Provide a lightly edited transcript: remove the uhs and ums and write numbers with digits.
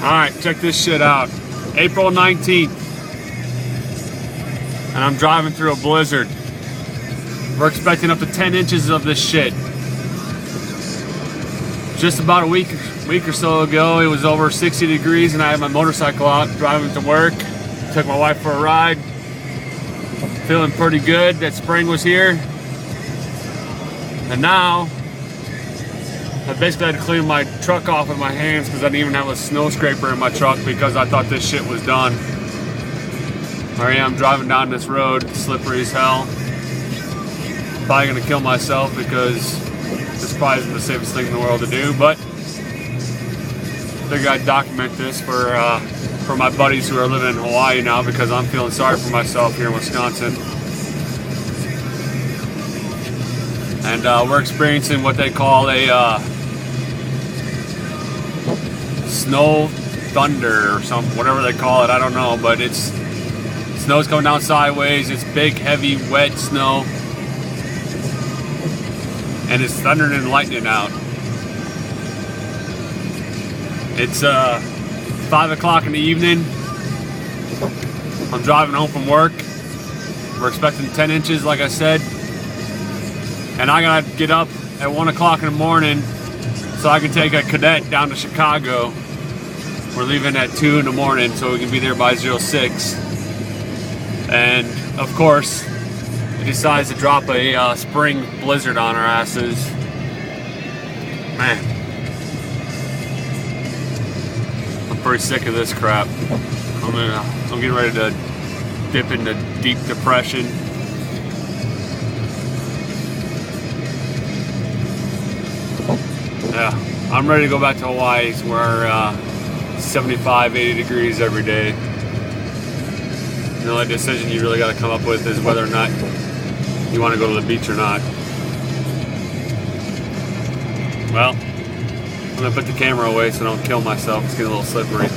Alright, check this shit out. April 19th. And I'm driving through a blizzard. We're expecting up to 10 inches of this shit. Just about a week or so ago, it was over 60 degrees and I had my motorcycle out driving to work. Took my wife for a ride. Feeling pretty good that spring was here. And now, I basically had to clean my truck off with my hands because I didn't even have a snow scraper in my truck because I thought this shit was done. Here I am driving down this road, slippery as hell. Probably gonna kill myself because this probably isn't the safest thing in the world to do, but I figured I'd document this for my buddies who are living in Hawaii now because I'm feeling sorry for myself here in Wisconsin. And we're experiencing what they call a snow thunder or something, whatever they call it, I don't know, but snow's coming down sideways, it's big, heavy, wet snow, and it's thundering and lightning out. It's 5 o'clock in the evening. I'm driving home from work. We're expecting 10 inches, like I said. And I gotta get up at 1 o'clock in the morning so I can take a cadet down to Chicago. We're leaving at 2 in the morning so we can be there by 06. And of course, he decides to drop a spring blizzard on our asses. Man, I'm pretty sick of this crap. I'm getting ready to dip into deep depression. Yeah, I'm ready to go back to Hawaii where 75, 80 degrees every day. The only decision you really got to come up with is whether or not you want to go to the beach or not. Well, I'm going to put the camera away so I don't kill myself. It's getting a little slippery.